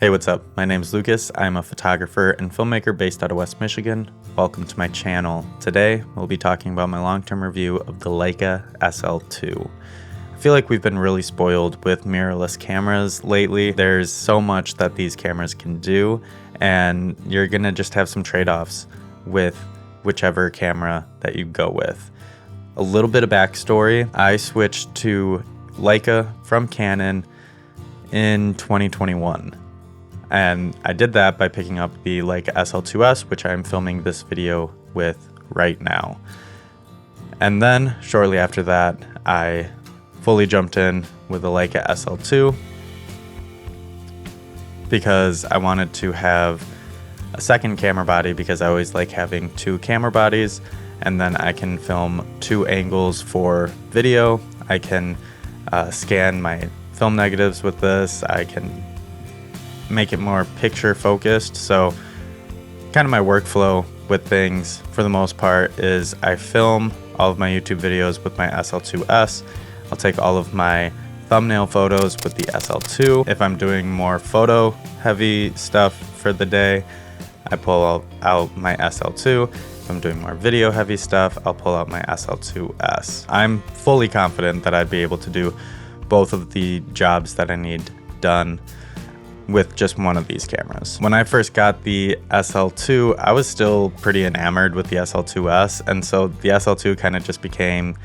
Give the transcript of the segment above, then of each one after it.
Hey, what's up? My name is Lucas. I'm a photographer and filmmaker based out of West Michigan. Welcome to my channel. Today, we'll be talking about my long-term review of the Leica SL2. I feel like we've been really spoiled with mirrorless cameras lately. There's so much that these cameras can do, and you're gonna just have some trade-offs with whichever camera that you go with. A little bit of backstory. I switched to Leica from Canon in 2021. And I did that by picking up the Leica SL2S, which I'm filming this video with right now. And then shortly after that, I fully jumped in with the Leica SL2 because I wanted to have a second camera body, because I always like having two camera bodies, and then I can film two angles for video. I can scan my film negatives with this. I can make it more picture focused. So kind of my workflow with things for the most part is I film all of my YouTube videos with my SL2S. I'll take all of my thumbnail photos with the SL2. If I'm doing more photo heavy stuff for the day, I pull out my SL2. If I'm doing more video heavy stuff, I'll pull out my SL2S. I'm fully confident that I'd be able to do both of the jobs that I need done with just one of these cameras. When I first got the SL2, I was still pretty enamored with the SL2S, and so the SL2 kind of just became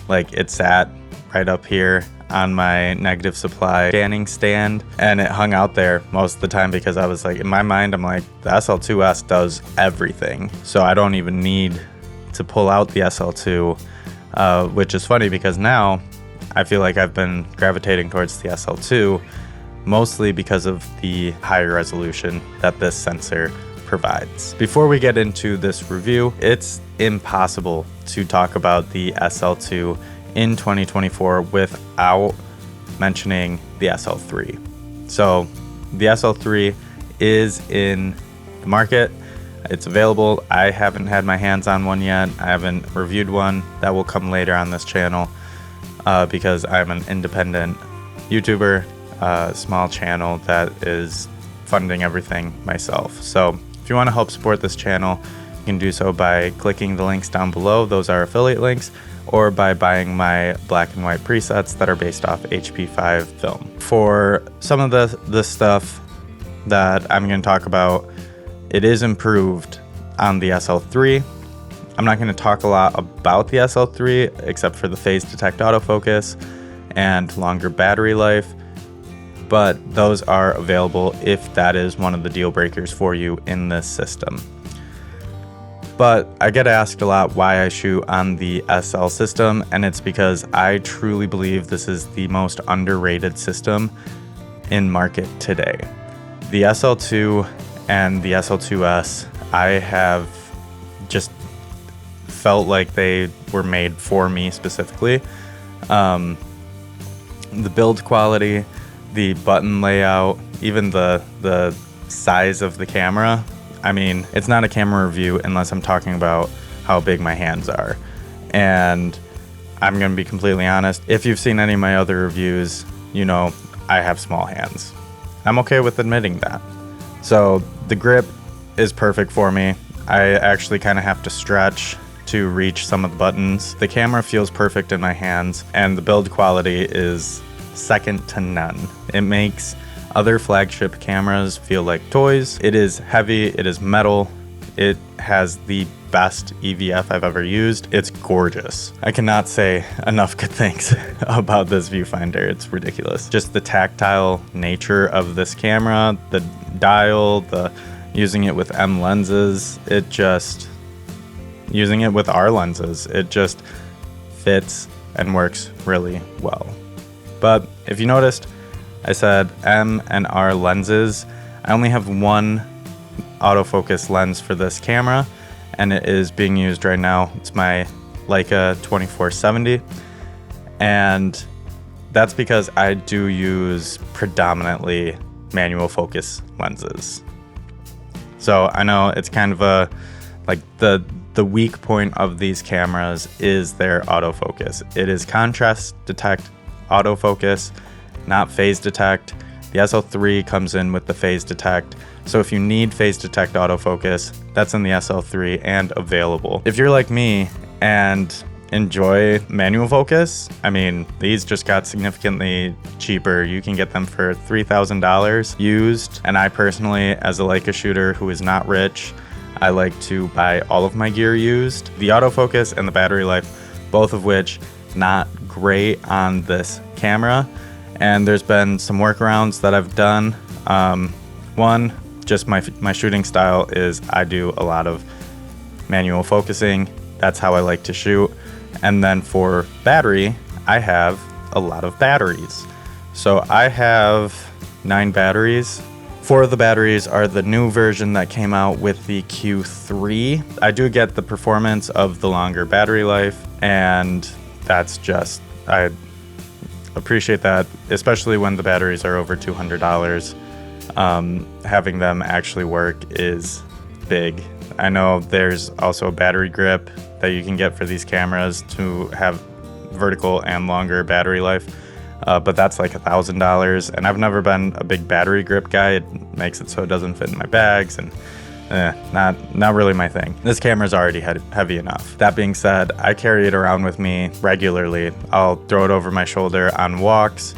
like, it sat right up here on my negative supply scanning stand, and it hung out there most of the time because I was like, in my mind, I'm like, the SL2S does everything, so I don't even need to pull out the SL2, which is funny because now I feel like I've been gravitating towards the SL2 mostly because of the higher resolution that this sensor provides. Before we get into this review, it's impossible to talk about the SL2 in 2024 without mentioning the SL3. So the SL3 is in the market. It's available. I haven't had my hands on one yet. I haven't reviewed one. That will come later on this channel because I'm an independent YouTuber, small channel that is funding everything myself. So if you want to help support this channel, you can do so by clicking the links down below. Those are affiliate links, or by buying my black and white presets that are based off HP5 film. For some of the stuff that I'm going to talk about, it is improved on the SL3. I'm not going to talk a lot about the SL3 except for the phase detect autofocus and longer battery life, but those are available if that is one of the deal breakers for you in this system. But I get asked a lot why I shoot on the SL system, and it's because I truly believe this is the most underrated system in market today. The SL2 and the SL2S, I have just felt like they were made for me specifically. The build quality, the button layout, even the size of the camera. I mean, it's not a camera review unless I'm talking about how big my hands are. And I'm gonna be completely honest, if you've seen any of my other reviews, you know I have small hands. I'm okay with admitting that. So the grip is perfect for me. I actually kind of have to stretch to reach some of the buttons. The camera feels perfect in my hands, and the build quality is second to none. It makes other flagship cameras feel like toys. It is heavy, it is metal, it has the best EVF I've ever used. It's gorgeous. I cannot say enough good things about this viewfinder. It's ridiculous. Just the tactile nature of this camera, the dial, using it with M lenses, using it with R lenses, it just fits and works really well. But if you noticed, I said M and R lenses. I only have one autofocus lens for this camera, and it is being used right now. It's my Leica 2470, and that's because I do use predominantly manual focus lenses. So I know it's kind of the weak point of these cameras is their autofocus. It is contrast detect autofocus, not phase detect. The SL3 comes in with the phase detect. So if you need phase detect autofocus, that's in the SL3 and available. If you're like me and enjoy manual focus, I mean, these just got significantly cheaper. You can get them for $3,000 used. And I personally, as a Leica shooter who is not rich, I like to buy all of my gear used. The autofocus and the battery life, both of which not great on this camera. And there's been some workarounds that I've done. One, just my shooting style is I do a lot of manual focusing. That's how I like to shoot. And then for battery, I have a lot of batteries. So I have 9 batteries. 4 of the batteries are the new version that came out with the Q3. I do get the performance of the longer battery life, and that's just, I appreciate that, especially when the batteries are over $200. Having them actually work is big. I know there's also a battery grip that you can get for these cameras to have vertical and longer battery life, but that's like $1,000, and I've never been a big battery grip guy. It makes it so it doesn't fit in my bags, and not really my thing. This camera's already heavy enough. That being said, I carry it around with me regularly. I'll throw it over my shoulder on walks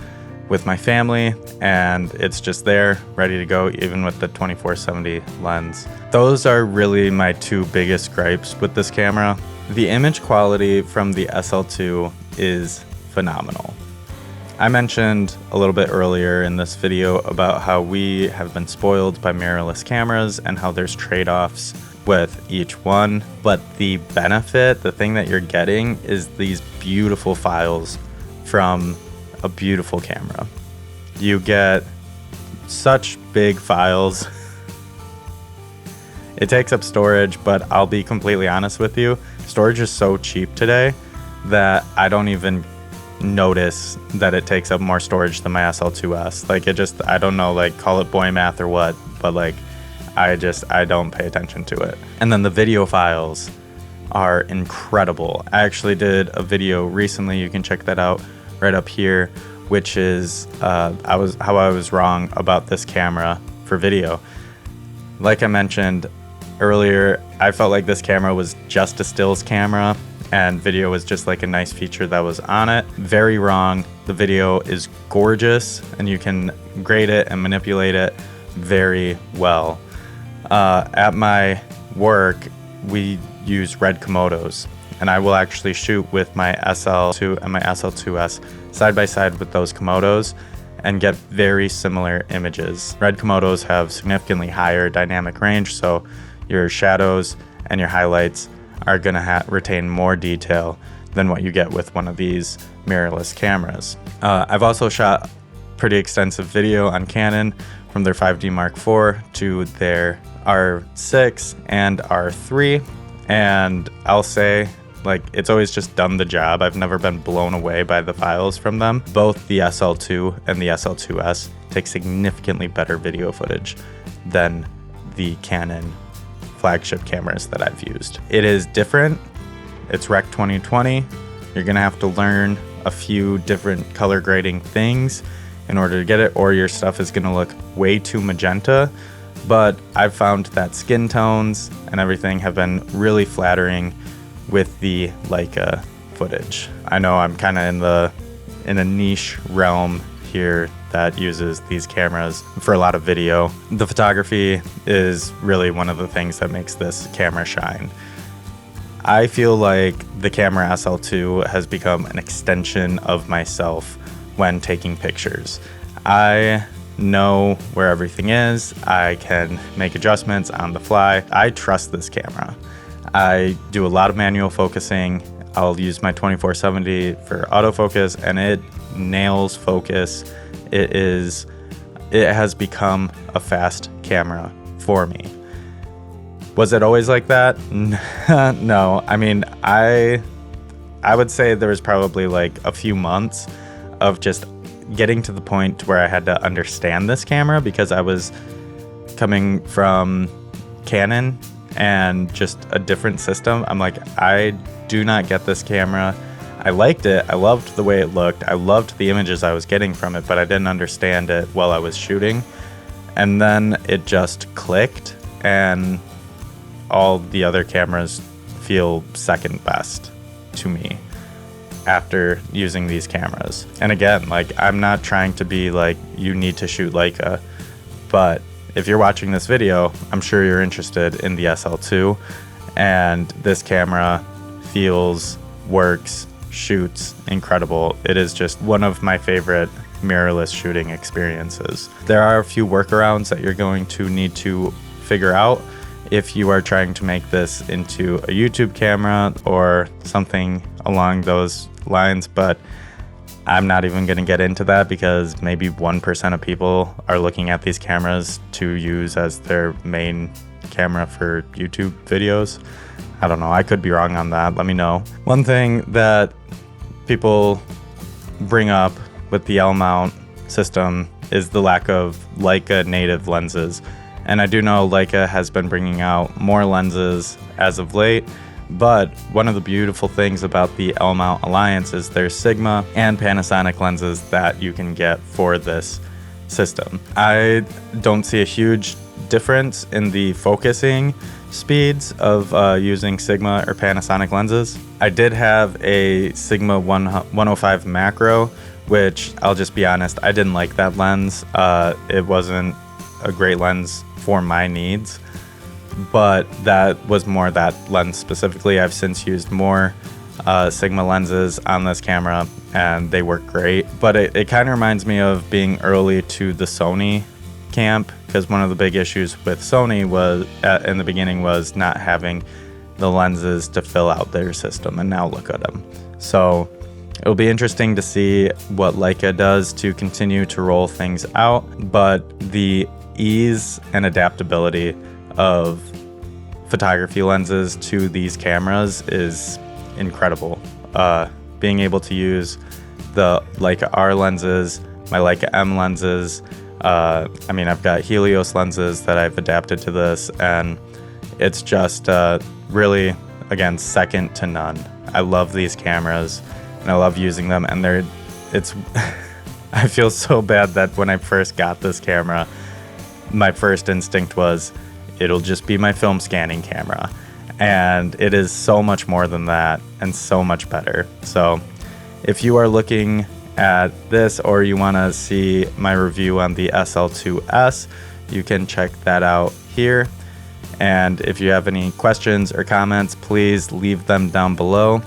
with my family, and it's just there, ready to go, even with the 24-70 lens. Those are really my 2 biggest gripes with this camera. The image quality from the SL2 is phenomenal. I mentioned a little bit earlier in this video about how we have been spoiled by mirrorless cameras and how there's trade-offs with each one, but the benefit, the thing that you're getting, is these beautiful files from a beautiful camera. You get such big files. It takes up storage, but I'll be completely honest with you, storage is so cheap today that I don't even notice that it takes up more storage than my SL2S. Like, it just, I don't know, like, call it boy math or what, but like, I don't pay attention to it. And then the video files are incredible. I actually did a video recently, you can check that out right up here, which is how I was wrong about this camera for video. Like I mentioned earlier, I felt like this camera was just a stills camera and video was just like a nice feature that was on it. Very wrong. The video is gorgeous and you can grade it and manipulate it very well. At my work, we use red Komodos, and I will actually shoot with my SL2 and my SL2S side by side with those Komodos and get very similar images. Red Komodos have significantly higher dynamic range, so your shadows and your highlights are gonna retain more detail than what you get with one of these mirrorless cameras. I've also shot pretty extensive video on Canon, from their 5D Mark IV to their R6 and R3, and I'll say, like, it's always just done the job. I've never been blown away by the files from them. Both the SL2 and the SL2S take significantly better video footage than the Canon flagship cameras that I've used. It is different. It's Rec 2020. You're gonna have to learn a few different color grading things in order to get it, or your stuff is gonna look way too magenta. But I've found that skin tones and everything have been really flattering with the Leica footage. I know I'm kind of in a niche realm here that uses these cameras for a lot of video. The photography is really one of the things that makes this camera shine. I feel like the camera SL2 has become an extension of myself when taking pictures. I know where everything is. I can make adjustments on the fly. I trust this camera. I do a lot of manual focusing. I'll use my 24-70 for autofocus, and it nails focus. It has become a fast camera for me. Was it always like that? No. I mean, I would say there was probably like a few months of just getting to the point where I had to understand this camera, because I was coming from Canon and just a different system. I'm like, I do not get this camera. I liked it. I loved the way it looked. I loved the images I was getting from it, but I didn't understand it while I was shooting. And then it just clicked, and all the other cameras feel second best to me after using these cameras. And again, like, I'm not trying to be like, you need to shoot Leica, but if you're watching this video, I'm sure you're interested in the SL2, and this camera feels, works, shoots incredible. It is just one of my favorite mirrorless shooting experiences. There are a few workarounds that you're going to need to figure out if you are trying to make this into a YouTube camera or something along those lines, but I'm not even going to get into that because maybe 1% of people are looking at these cameras to use as their main camera for YouTube videos. I don't know. I could be wrong on that. Let me know. One thing that people bring up with the L mount system is the lack of Leica native lenses. And I do know Leica has been bringing out more lenses as of late, but one of the beautiful things about the L mount alliance is there's Sigma and Panasonic lenses that you can get for this system. I don't see a huge difference in the focusing speeds of using Sigma or Panasonic lenses. I did have a Sigma 105 macro, which I'll just be honest, I didn't like that lens. It wasn't a great lens for my needs, but that was more that lens specifically. I've since used more Sigma lenses on this camera and they work great, but it kind of reminds me of being early to the Sony camp, because one of the big issues with Sony was in the beginning was not having the lenses to fill out their system, and now look at them. So it'll be interesting to see what Leica does to continue to roll things out, but the ease and adaptability of photography lenses to these cameras is incredible. Being able to use the Leica R lenses, my Leica M lenses, I mean, I've got Helios lenses that I've adapted to this, and it's just really, again, second to none. I love these cameras and I love using them, and it's I feel so bad that when I first got this camera, my first instinct was it'll just be my film scanning camera, and it is so much more than that and so much better. So if you are looking at this, or you want to see my review on the SL2S, you can check that out here. And if you have any questions or comments, please leave them down below.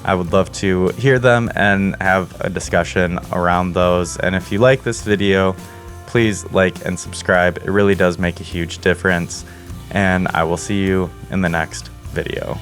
I would love to hear them and have a discussion around those. And if you like this video, please like and subscribe. It really does make a huge difference. And I will see you in the next video.